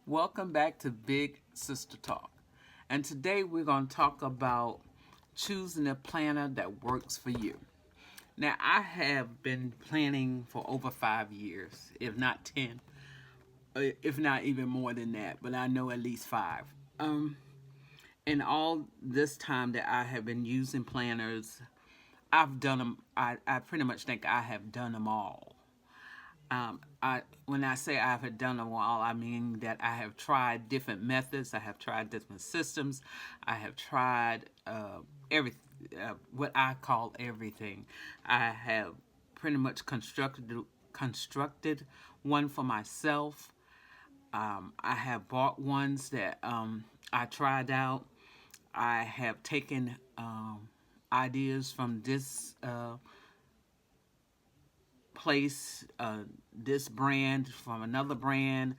Welcome back to Big Sister Talk. And today we're going to talk about choosing a planner that works for you. Now, I have been planning for over 5 years, if not 10, if not even more than that, but I know at least five. Um, in all this time that I have been using planners, I've done them, I pretty much think I have done them all. When I say I have done them all, I mean that I have tried different methods. I have tried different systems. I have tried what I call everything. I have pretty much constructed one for myself. I have bought ones that I tried out. I have taken ideas from this place, this brand from another brand.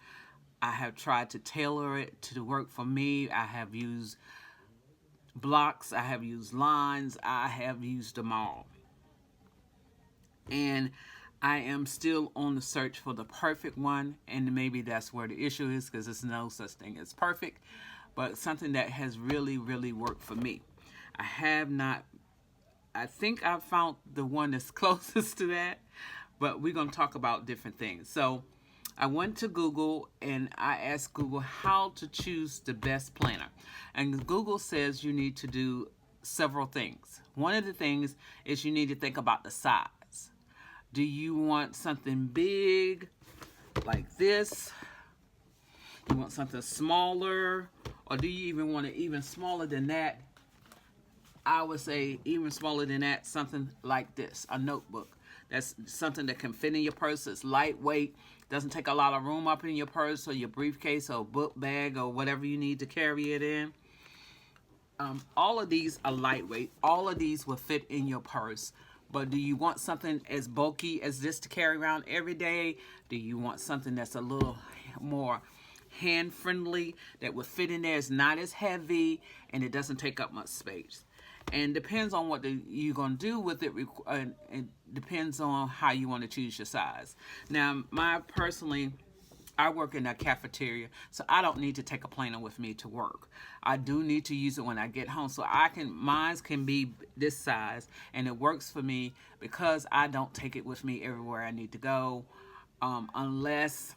I have tried to tailor it to work for me. I have used blocks, I have used lines, I have used them all. And I am still on the search for the perfect one, and maybe that's where the issue is because there's no such thing as perfect, but something that has really, really worked for me. I have not, I think I found the one that's closest to that, but we're going to talk about different things. So I went to Google and I asked Google how to choose the best planner. And Google says you need to do several things. One of the things is you need to think about the size. Do you want something big like this? You want something smaller? Or do you even want it even smaller than that? I would say even smaller than that, something like this, a notebook. That's something that can fit in your purse. It's lightweight, doesn't take a lot of room up in your purse or your briefcase or book bag or whatever you need to carry it in. All of these are lightweight. All of these will fit in your purse. But do you want something as bulky as this to carry around every day? Do you want something that's a little more hand-friendly that will fit in there? It's not as heavy and it doesn't take up much space. And depends on what you're going to do with it. It depends on how you want to choose your size. Now, I work in a cafeteria, so I don't need to take a planner with me to work. I do need to use it when I get home, so mine can be this size, and it works for me because I don't take it with me everywhere I need to go, unless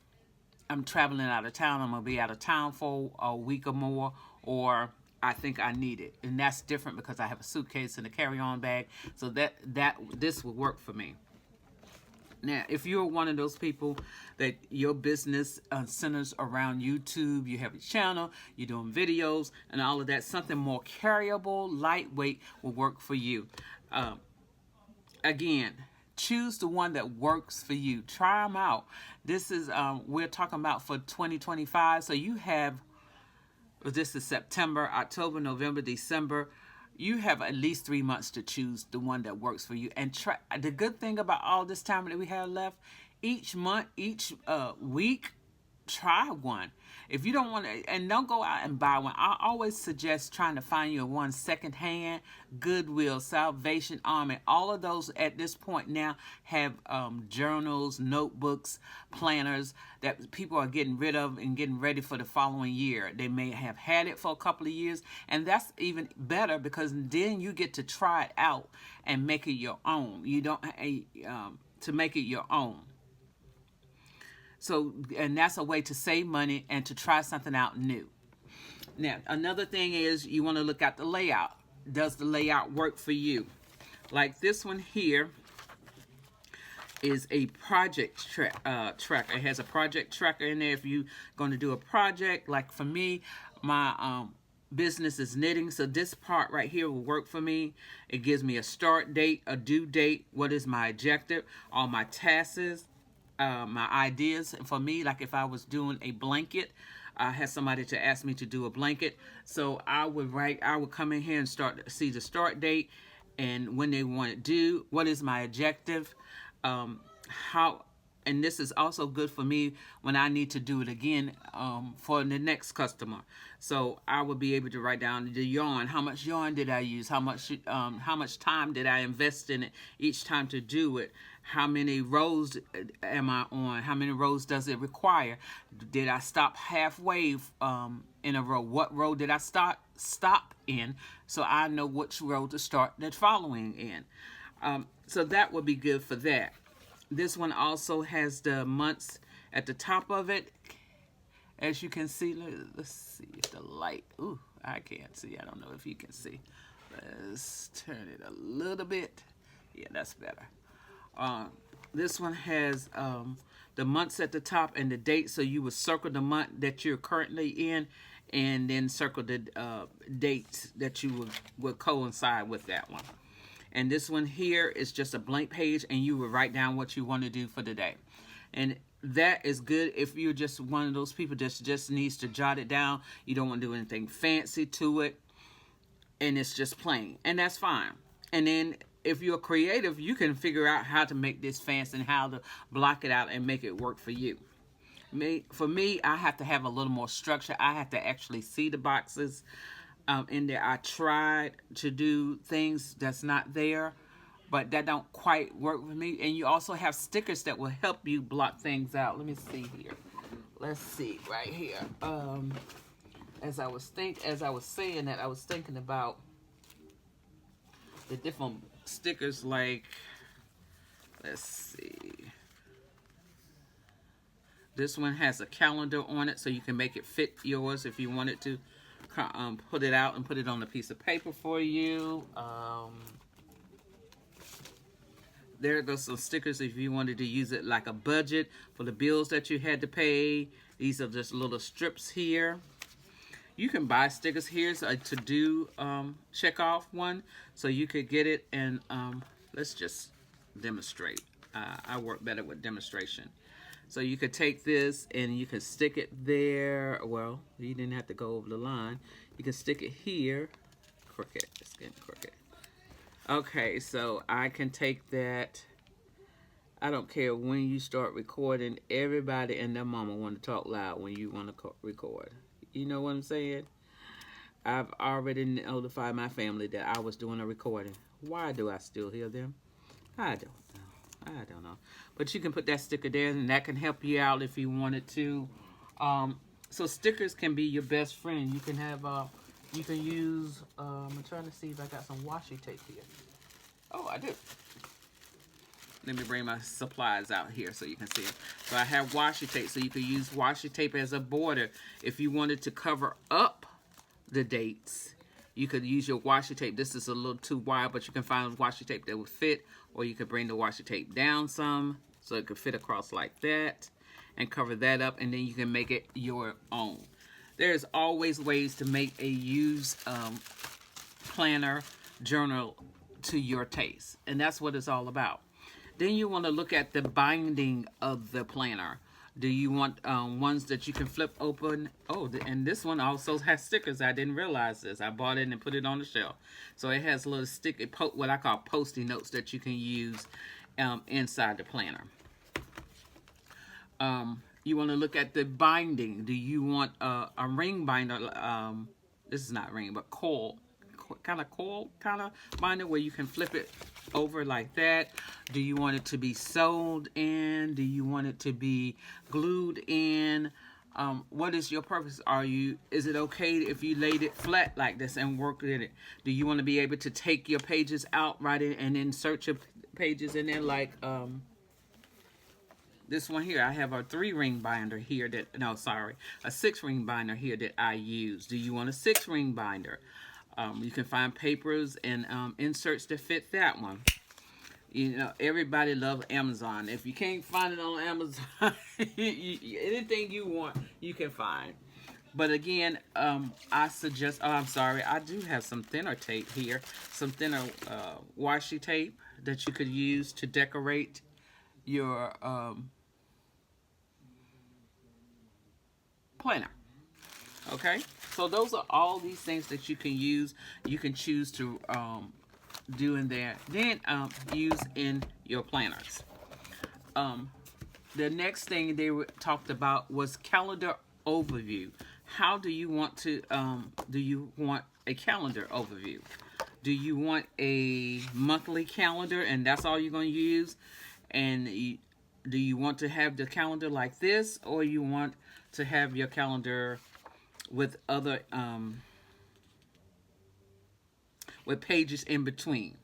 I'm traveling out of town. I'm gonna be out of town for a week or more, or I think I need it, and that's different because I have a suitcase and a carry-on bag, so this will work for me. Now, if you're one of those people that your business centers around YouTube, you have a channel, you're doing videos and all of that, something more carryable, lightweight will work for you. Again, choose the one that works for you. Try them out. This is, we're talking about for 2025, so you have, this is September, October, November, December. You have at least 3 months to choose the one that works for you. And try. The good thing about all this time that we have left, each month, each week, try one. If you don't want to, and don't go out and buy one. I always suggest trying to find your one secondhand. Goodwill, Salvation Army, all of those at this point now have journals, notebooks, planners that people are getting rid of and getting ready for the following year. They may have had it for a couple of years, and that's even better because then you get to try it out and make it your own. You don't to make it your own. So, and that's a way to save money and to try something out new. Now, another thing is you want to look at the layout. Does the layout work for you? Like this one here is a project tracker. It has a project tracker in there if you're going to do a project. Like for me, my business is knitting, so this part right here will work for me. It gives me a start date, a due date, what is my objective, all my tasks, my ideas. And for me, like if I was doing a blanket, I had somebody to ask me to do a blanket, so I would come in here and see the start date and when they want to do, what is my objective, how, and this is also good for me when I need to do it again for the next customer. So I would be able to write down the yarn. How much yarn did I use? How much time did I invest in it each time to do it? How many rows am I on? How many rows does it require? Did I stop halfway in a row? What row did I stop in, so I know which row to start the following in? So that would be good for that. This one also has the months at the top of it. As you can see, let's see if the light, ooh, I can't see. I don't know if you can see. Let's turn it a little bit. Yeah, that's better. This one has the months at the top and the date, so you would circle the month that you're currently in, and then circle the dates that you would coincide with that one. And this one here is just a blank page, and you would write down what you want to do for the day. And that is good if you're just one of those people that just needs to jot it down. You don't want to do anything fancy to it, and it's just plain, and that's fine. And then if you're creative, you can figure out how to make this fancy and how to block it out and make it work for you. For me, I have to have a little more structure. I have to actually see the boxes in there. I tried to do things that's not there, but that don't quite work for me. And you also have stickers that will help you block things out. Let me see here. Let's see right here. As I was saying that, I was thinking about the different stickers. Like, let's see. This one has a calendar on it, so you can make it fit yours if you wanted to. Put it out and put it on a piece of paper for you. There goes some stickers if you wanted to use it like a budget for the bills that you had to pay. These are just little strips here. You can buy stickers. Here's a to-do check off one, so you could get it. And let's just demonstrate. I work better with demonstration. So you could take this and you could stick it there. Well, you didn't have to go over the line. You can stick it here. Crooked. It's getting crooked. Okay, so I can take that. I don't care when you start recording. Everybody and their mama want to talk loud when you want to record. You know what I'm saying? I've already notified my family that I was doing a recording. Why do I still hear them? I don't know. But you can put that sticker there, and that can help you out if you wanted to. So stickers can be your best friend. You can have, you can use, I'm trying to see if I got some washi tape here. Oh, I do. Let me bring my supplies out here so you can see it. So I have washi tape, so you can use washi tape as a border. If you wanted to cover up the dates, you could use your washi tape. This is a little too wide, but you can find washi tape that would fit, or you could bring the washi tape down some so it could fit across like that and cover that up, and then you can make it your own. There's always ways to make a used planner journal to your taste, and that's what it's all about. Then you want to look at the binding of the planner. Do you want ones that you can flip open? Oh, and this one also has stickers. I didn't realize this. I bought it and put it on the shelf. So it has little sticky, what I call Post-it notes that you can use inside the planner. You want to look at the binding. Do you want a ring binder? This is not ring, but coil kind of binder where you can flip it over like that. Do you want it to be sewed in? Do you want it to be glued in? What is your purpose? Is it okay if you laid it flat like this and worked in it? Do you want to be able to take your pages out, write it, and insert your pages in there like this one here? I have a 3-ring binder here a 6-ring binder here that I use. Do you want a 6-ring binder? You can find papers and inserts that fit that one. You know, everybody loves Amazon. If you can't find it on Amazon, anything you want, you can find. But again, I suggest, I do have some thinner tape here. Some thinner washi tape that you could use to decorate your planner. Okay, so those are all these things that you can use. You can choose to do in there, then use in your planners. The next thing they talked about was calendar overview. How do you want to? Do you want a calendar overview? Do you want a monthly calendar and that's all you're going to use? And do you want to have the calendar like this, or you want to have your calendar with other with pages in between,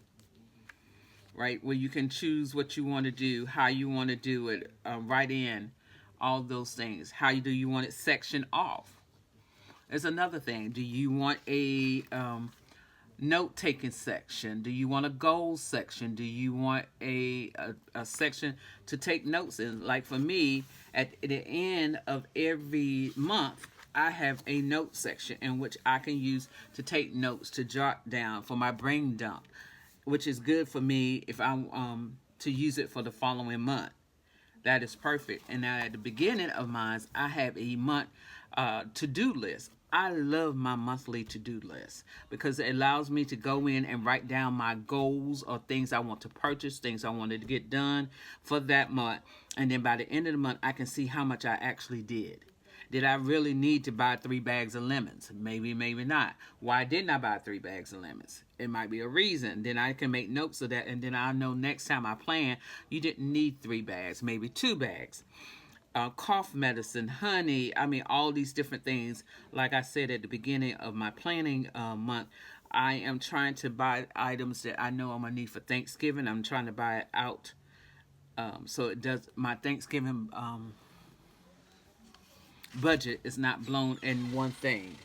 right? Where you can choose what you want to do, how you want to do it, write in all those things. How do you want it sectioned off? There's another thing. Do you want a note taking section? Do you want a goals section? Do you want a section to take notes in? Like for me, at the end of every month, I have a note section in which I can use to take notes, to jot down for my brain dump, which is good for me if I'm to use it for the following month. That is perfect. And now at the beginning of mine, I have a month to-do list. I love my monthly to-do list because it allows me to go in and write down my goals or things I want to purchase, things I wanted to get done for that month. And then by the end of the month, I can see how much I actually did. Did I really need to buy 3 bags of lemons? Maybe, maybe not. Why didn't I buy 3 bags of lemons? It might be a reason. Then I can make notes of that, and then I know next time I plan, you didn't need 3 bags, maybe 2 bags. Cough medicine, honey, I mean, all these different things. Like I said at the beginning of my planning month, I am trying to buy items that I know I'm going to need for Thanksgiving. I'm trying to buy it out. So it does, my Thanksgiving budget is not blown in one thing.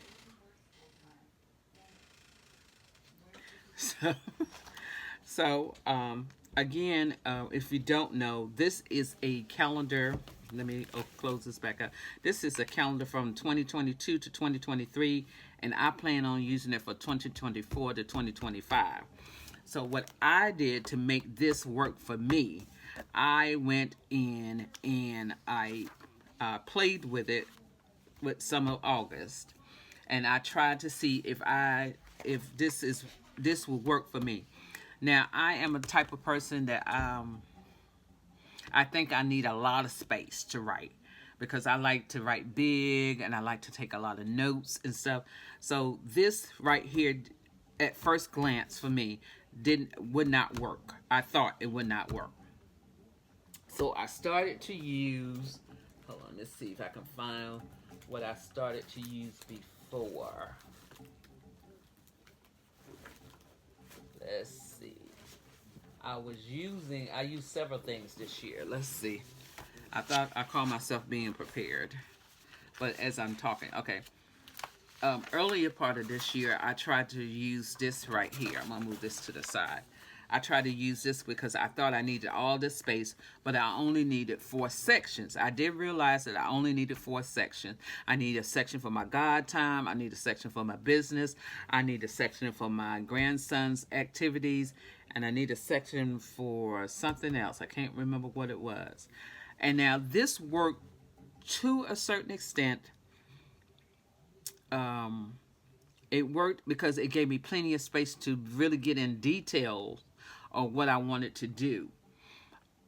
So, so again, if you don't know, this is a calendar. Let me close this back up. This is a calendar from 2022 to 2023, and I plan on using it for 2024 to 2025. So what I did to make this work for me, I went in and I played with it with some of August, and I tried to see if this will work for me. Now I am a type of person that I think I need a lot of space to write because I like to write big and I like to take a lot of notes and stuff. So this right here, at first glance for me, would not work. I thought it would not work. So I started to use. Hold on, let's see if I can find what I started to use before. Let's see. I used several things this year. Let's see. I call myself being prepared. But as I'm talking, okay. Earlier part of this year, I tried to use this right here. I'm going to move this to the side. I tried to use this because I thought I needed all this space, but I only needed 4 sections. I did realize that I only needed 4 sections. I need a section for my God time. I need a section for my business. I need a section for my grandson's activities. And I need a section for something else. I can't remember what it was. And now this worked to a certain extent. It worked because it gave me plenty of space to really get in detail of what I wanted to do.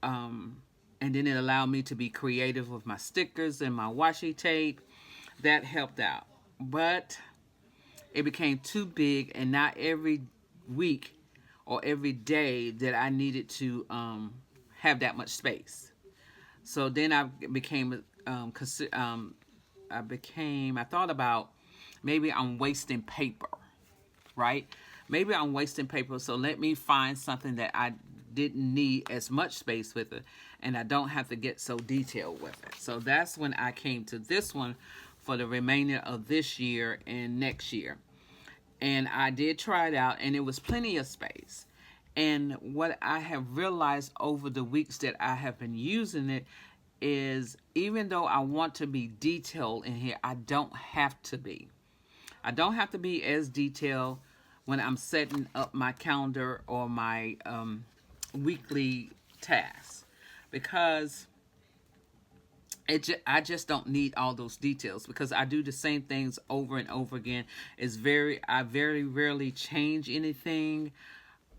And then it allowed me to be creative with my stickers and my washi tape. That helped out. But it became too big, and not every week or every day that I needed to have that much space. So then I thought about maybe I'm wasting paper, right? Maybe I'm wasting paper, so let me find something that I didn't need as much space with it, and I don't have to get so detailed with it. So that's when I came to this one for the remainder of this year and next year. And I did try it out, and it was plenty of space. And what I have realized over the weeks that I have been using it is, even though I want to be detailed in here, I don't have to be. I don't have to be as detailed when I'm setting up my calendar or my weekly tasks, because I just don't need all those details, because I do the same things over and over again. I very rarely change anything.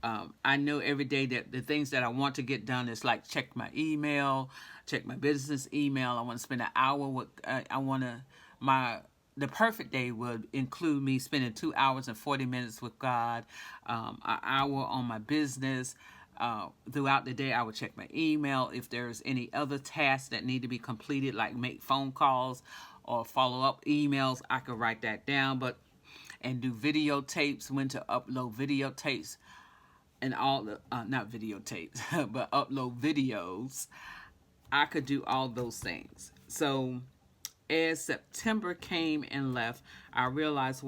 I know every day that the things that I want to get done is like check my email, check my business email. I want to spend an hour with. The perfect day would include me spending 2 hours and 40 minutes with God, an hour on my business, Throughout the day, I would check my email. If there's any other tasks that need to be completed, like make phone calls or follow up emails, I could write that down. And do videotapes, when to upload videotapes, and all the not videotapes, but upload videos. I could do all those things. So as September came and left, I realized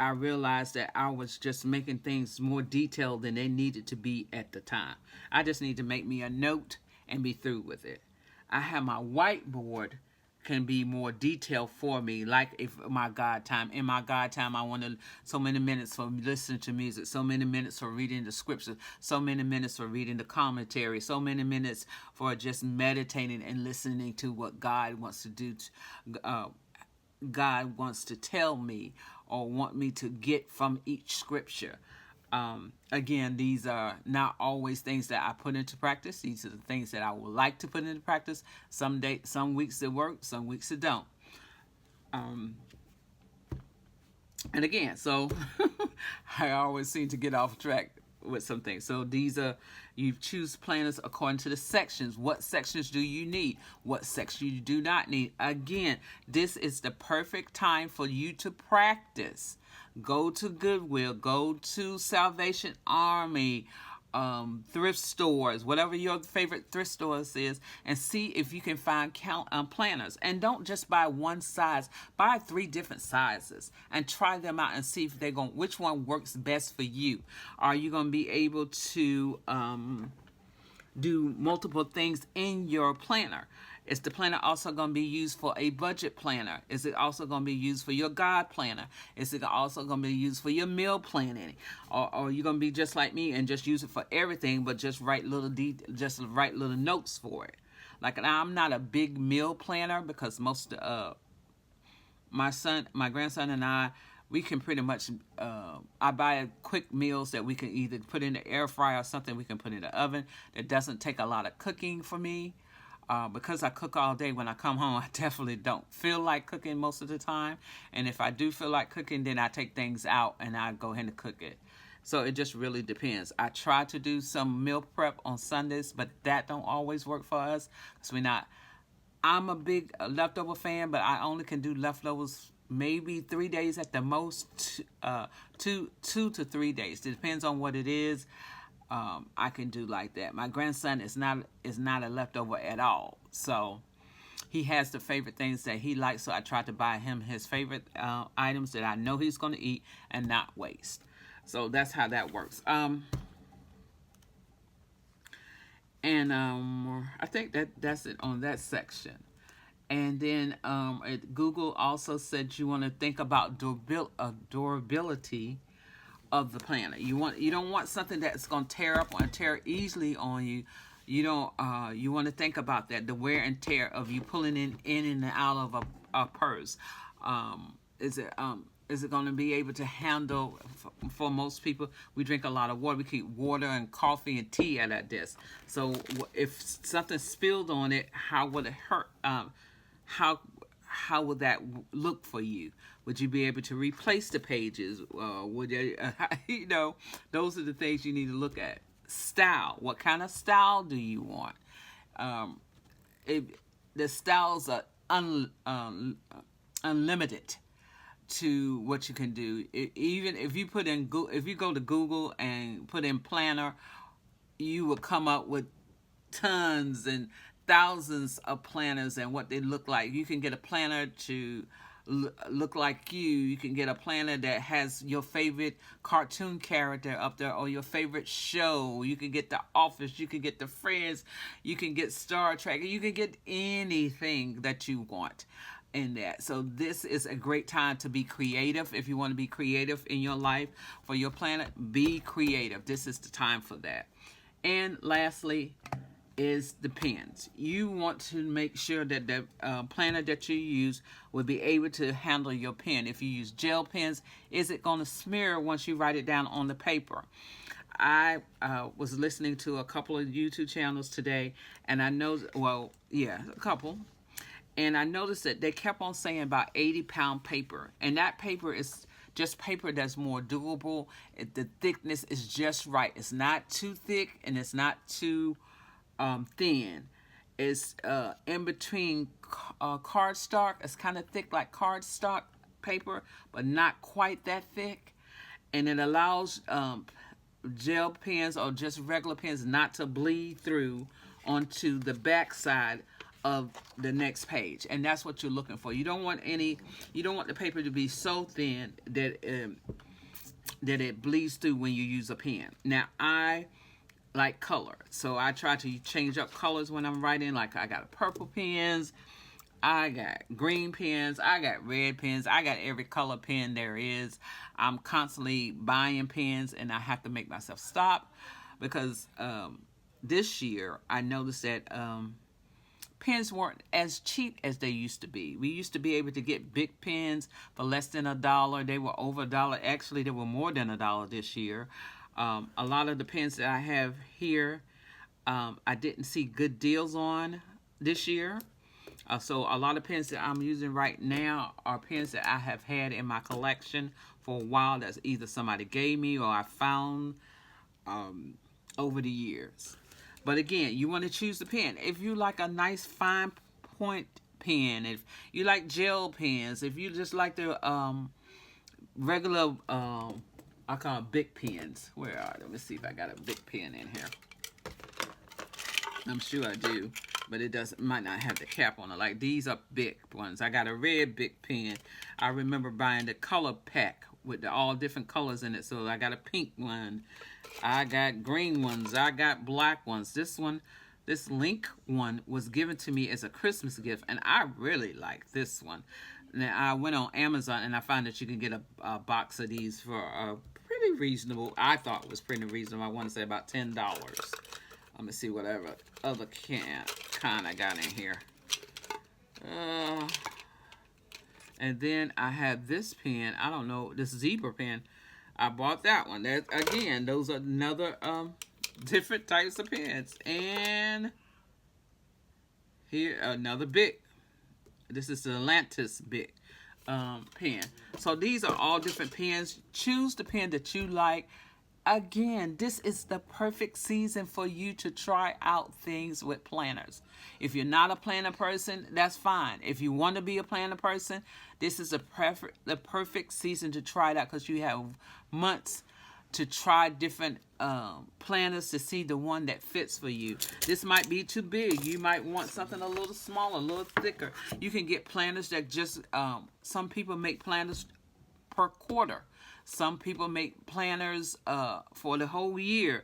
I realized that I was just making things more detailed than they needed to be at the time. I just need to make me a note and be through with it. I have my whiteboard can be more detailed for me, like if my God time. In my God time, I want so many minutes for listening to music, so many minutes for reading the scriptures, so many minutes for reading the commentary, so many minutes for just meditating and listening to what God wants to do. God wants to tell me or want me to get from each scripture. Again, these are not always things that I put into practice. These are the things that I would like to put into practice. Some weeks it works, some weeks it don't. And again, so I always seem to get off track with some things. So you choose planners according to the sections. What sections do you need? What section you do not need? Again, this is the perfect time for you to practice. Go to Goodwill, go to Salvation Army, thrift stores, whatever your favorite thrift stores is, and see if you can find planners. And don't just buy one size, buy 3 different sizes and try them out and see if which one works best for you. Are you going to be able to do multiple things in your planner? Is the planner also going to be used for a budget planner? Is it also going to be used for your God planner? Is it also going to be used for your meal planning? Or are you going to be just like me and just use it for everything, but just write little notes for it? Like, I'm not a big meal planner because my grandson and I, we can pretty much, I buy quick meals that we can either put in the air fryer or something we can put in the oven that doesn't take a lot of cooking for me. Because I cook all day, when I come home, I definitely don't feel like cooking most of the time. And if I do feel like cooking, then I take things out and I go ahead and cook it. So it just really depends. I try to do some meal prep on Sundays, but that don't always work for us. Because I'm a big leftover fan, but I only can do leftovers maybe 3 days at the most, 2 to 3 days. It depends on what it is. I can do like that. My grandson is not a leftover at all. So he has the favorite things that he likes. So I try to buy him his favorite items that I know he's going to eat and not waste. So that's how that works. I think that's it on that section. And then Google also said you want to think about durability of the planner. You don't want something that's going to tear up or tear easily on you. You want to think about that, the wear and tear of you pulling in and out of a purse. Is it going to be able to handle? For most people, we drink a lot of water. We keep water and coffee and tea at our desk. So if something spilled on it, how would it hurt? How would that look for you? Would you be able to replace the pages? Would you, those are the things you need to look at. Style. What kind of style do you want? The styles are unlimited to what you can do. Even if you go to Google and put in planner, you will come up with tons and thousands of planners and what they look like. You can get a planner to look like you. You can get a planner that has your favorite cartoon character up there or your favorite show. You can get The Office. You can get The Friends. You can get Star Trek. You can get anything that you want in that. So this is a great time to be creative. If you want to be creative in your life for your planner, be creative. This is the time for that. And lastly is the pens. You want to make sure that the planner that you use will be able to handle your pen. If you use gel pens, is it going to smear once you write it down on the paper? I was listening to a couple of YouTube channels today, and I know, a couple, and I noticed that they kept on saying about 80-pound paper, and that paper is just paper that's more doable. The thickness is just right. It's not too thick and it's not too thin. It's in between cardstock. It's kind of thick like cardstock paper, but not quite that thick. And it allows gel pens or just regular pens not to bleed through onto the back side of the next page. And that's what you're looking for. You don't want the paper to be so thin that that it bleeds through when you use a pen. Now, I like color, so I try to change up colors when I'm writing. Like, I got purple pens, I got green pens, I got red pens, I got every color pen there is. I'm constantly buying pens, and I have to make myself stop because this year I noticed that pens weren't as cheap as they used to be. We used to be able to get big pens for less than $1. They were over $1. Actually, they were more than $1 this year. A lot of the pens that I have here, I didn't see good deals on this year. So a lot of pens that I'm using right now are pens that I have had in my collection for a while. That's either somebody gave me or I found over the years. But again, you want to choose the pen. If you like a nice fine point pen, if you like gel pens, if you just like the regular, I call it big pens. Where are they? Let me see if I got a big pen in here. I'm sure I do, but it might not have the cap on it. Like, these are big ones. I got a red big pen. I remember buying the color pack with all different colors in it. So I got a pink one, I got green ones, I got black ones. This Link one was given to me as a Christmas gift, and I really like this one. Now, I went on Amazon and I found that you can get a box of these for a pretty reasonable. I thought it was pretty reasonable. I want to say about $10. Let me see whatever other kind I got in here. And then I have this pen. I don't know, this zebra pen. I bought that one. Again, those are another different types of pens. And here, another big. This is the Atlantis big pen. So these are all different pens. Choose the pen that you like. Again, this is the perfect season for you to try out things with planners. If you're not a planner person, that's fine. If you want to be a planner person, this is the perfect season to try it out, because you have months to try different planners to see the one that fits for you. This might be too big. You might want something a little smaller, a little thicker. You can get planners that just, some people make planners per quarter. Some people make planners for the whole year.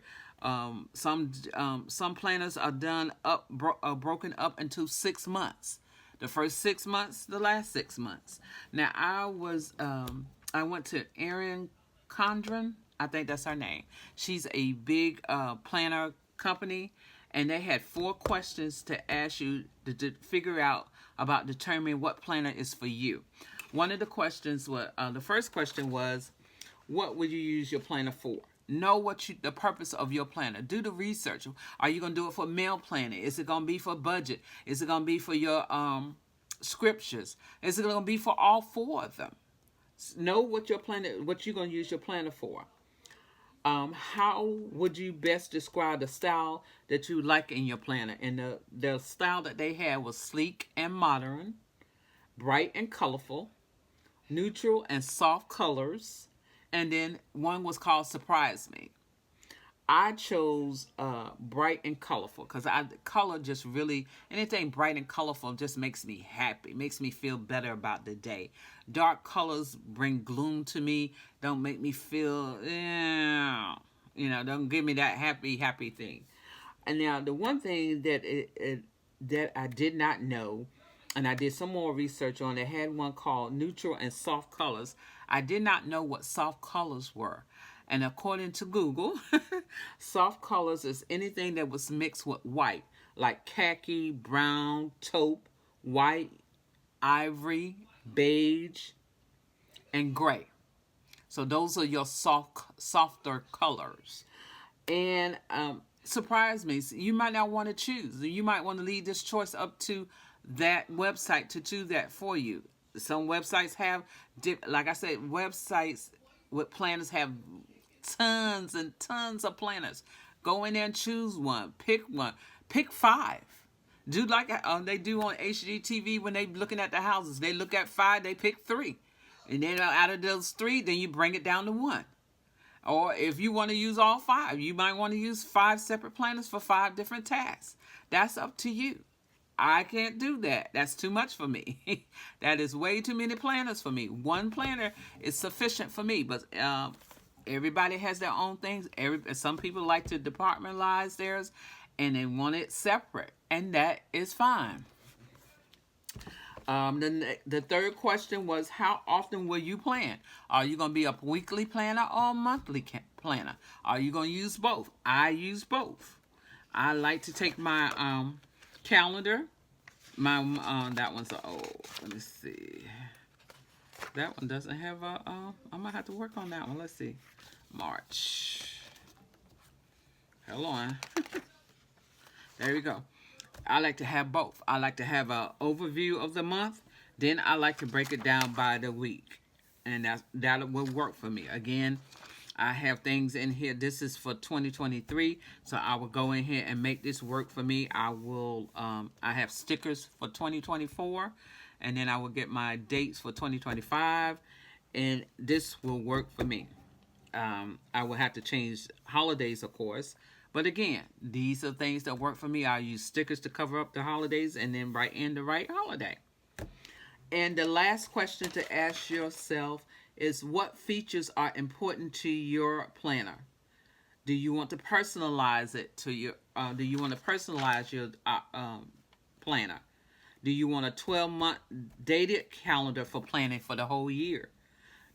Some planners are done broken up into 6 months. The first 6 months, the last 6 months. Now I went to Erin Condren. I think that's her name. She's a big planner company, and they had 4 questions to ask you to figure out about determining what planner is for you. One of the questions was, the first question was, what would you use your planner for? Know the purpose of your planner. Do the research. Are you going to do it for mail planning? Is it going to be for budget? Is it going to be for your scriptures? Is it going to be for all 4 of them? Know what you're going to use your planner for. How would you best describe the style that you like in your planner? And the style that they had was sleek and modern, bright and colorful, neutral and soft colors, and then one was called Surprise Me. I chose bright and colorful because color just really, anything bright and colorful just makes me happy, makes me feel better about the day. Dark colors bring gloom to me, don't make me feel, don't give me that happy thing. And now the one thing that I did not know, and I did some more research on it, had one called neutral and soft colors. I did not know what soft colors were. And according to Google, soft colors is anything that was mixed with white, like khaki, brown, taupe, white, ivory, beige, and gray. So those are your softer colors. And surprise me, you might not want to choose. You might want to leave this choice up to that website to do that for you. Some websites have, like I said, websites with planners have tons and tons of planners. Go in there and choose one. Pick one. Pick 5. Do like they do on HGTV when they looking at the houses. They look at 5, they pick 3. And then out of those 3, then you bring it down to 1. Or if you want to use all 5, you might want to use 5 separate planners for 5 different tasks. That's up to you. I can't do that. That's too much for me. That is way too many planners for me. One planner is sufficient for me, but everybody has their own things. Some people like to departmentalize theirs, and they want it separate, and that is fine. The third question was, how often will you plan? Are you going to be a weekly planner or a monthly planner? Are you going to use both? I use both. I like to take my calendar. That one's old. Let me see. That one doesn't have a. I might have to work on that one. Let's see. March. Hold on. There we go. I like to have both. I like to have an overview of the month. Then I like to break it down by the week. And that will work for me. Again, I have things in here. This is for 2023. So I will go in here and make this work for me. I have stickers for 2024. And then I will get my dates for 2025. And this will work for me. I will have to change holidays, of course. But again, these are things that work for me. I use stickers to cover up the holidays and then write in the right holiday. And the last question to ask yourself is, what features are important to your planner? Do you want to personalize it to your? Do you want to personalize your planner? Do you want a 12-month dated calendar for planning for the whole year?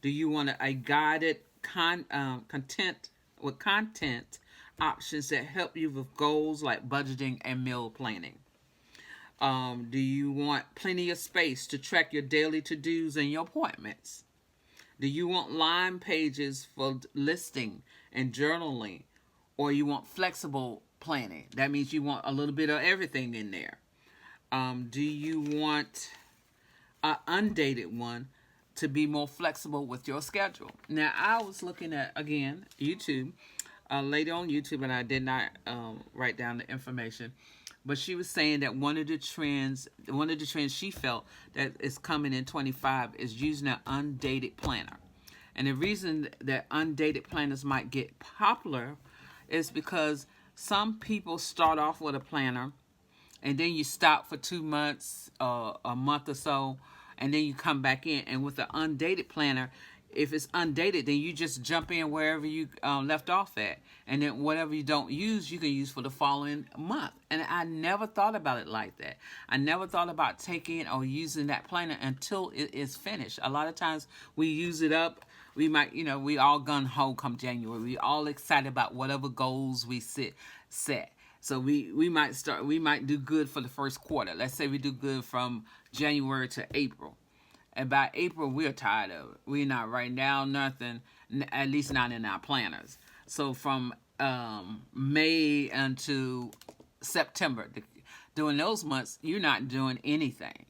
Do you want a guided content options that help you with goals like budgeting and meal planning? Do you want plenty of space to track your daily to-dos and your appointments? Do you want line pages for listing and journaling? Or you want flexible planning? That means you want a little bit of everything in there. Do you want an undated one to be more flexible with your schedule? Now, I was looking at, again, YouTube, a lady on YouTube, and I did not write down the information, but she was saying that one of the trends she felt that is coming in 25 is using an undated planner. And the reason that undated planners might get popular is because some people start off with a planner, and then you stop for 2 months, a month or so, and then you come back in. And with the undated planner, if it's undated, then you just jump in wherever you left off at. And then whatever you don't use, you can use for the following month. And I never thought about it like that. I never thought about taking or using that planner until it is finished. A lot of times we use it up. We might, we all gun-ho come January. We all excited about whatever goals we set. So we might do good for the first quarter. Let's say we do good from January to April. And by April, we're tired of it. We're not writing down nothing, at least not in our planners. So from May until September, during those months, you're not doing anything.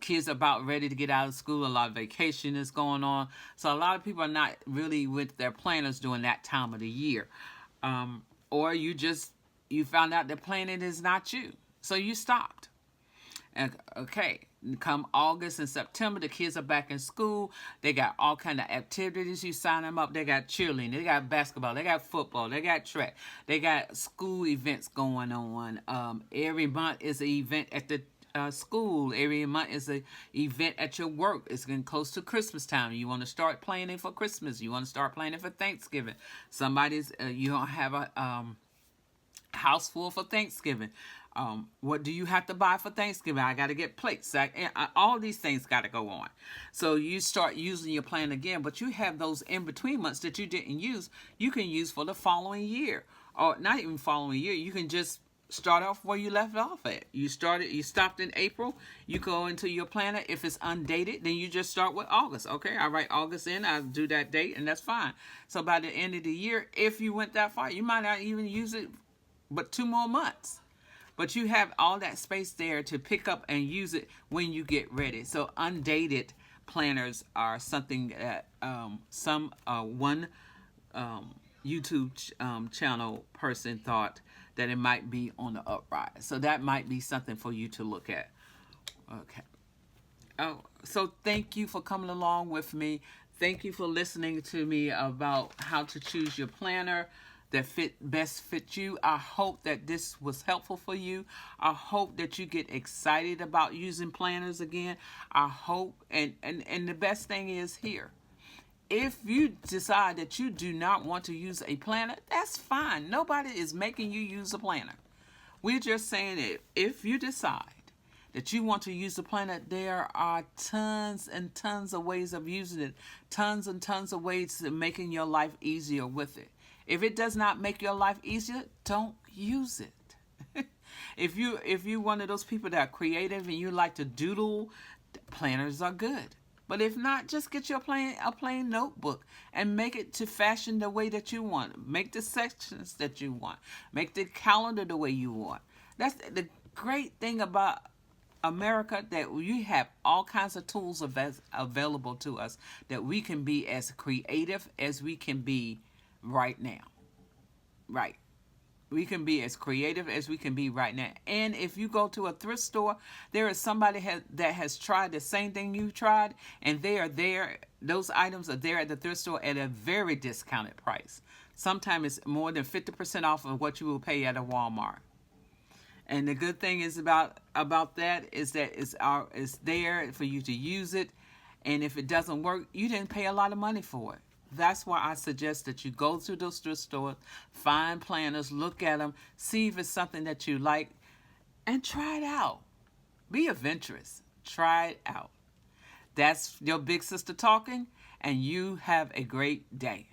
Kids are about ready to get out of school. A lot of vacation is going on. So a lot of people are not really with their planners during that time of the year. Or you found out that planning is not you. So you stopped. Okay, come August and September, the kids are back in school. They got all kind of activities. You sign them up. They got cheerleading. They got basketball. They got football. They got track. They got school events going on. Every month is an event at the school. Every month is an event at your work. It's getting close to Christmas time. You want to start planning for Christmas. You want to start planning for Thanksgiving. You don't have a house full for Thanksgiving. What do you have to buy for Thanksgiving? I got to get plates. All these things got to go on. So you start using your plan again, but you have those in-between months that you didn't use, you can use for the following year. Or not even following year, you can just start off where you left off at. You stopped in April, you go into your planner. If it's undated, then you just start with August. Okay, I write August in, I do that date, and that's fine. So by the end of the year, if you went that far, you might not even use it but 2 more months. but you have all that space there to pick up and use it when you get ready. So undated planners are something that one YouTube channel person thought that it might be on the uprise. So that might be something for you to look at. Okay. Oh, so thank you for coming along with me. Thank you for listening to me about how to choose your planner that best fit you. I hope that this was helpful for you. I hope that you get excited about using planners again. I hope, and the best thing is here. If you decide that you do not want to use a planner, that's fine. Nobody is making you use a planner. We're just saying that if you decide that you want to use the planner, there are tons and tons of ways of using it, tons and tons of ways of making your life easier with it. If it does not make your life easier, don't use it. If you're one of those people that are creative and you like to doodle, planners are good. But if not, just get your a plain notebook and make it to fashion the way that you want. Make the sections that you want. Make the calendar the way you want. That's the great thing about America, that you have all kinds of tools available to us, that we can be as creative as we can be right now. Right. We can be as creative as we can be right now. And if you go to a thrift store, there is somebody that has tried the same thing you tried, and they are there. Those items are there at the thrift store at a very discounted price. Sometimes it's more than 50% off of what you will pay at a Walmart. And the good thing is about that is that it's there for you to use it. And if it doesn't work, you didn't pay a lot of money for it. That's why I suggest that you go to those thrift stores, find planners, look at them, see if it's something that you like, and try it out. Be adventurous. Try it out. That's your big sister talking, and you have a great day.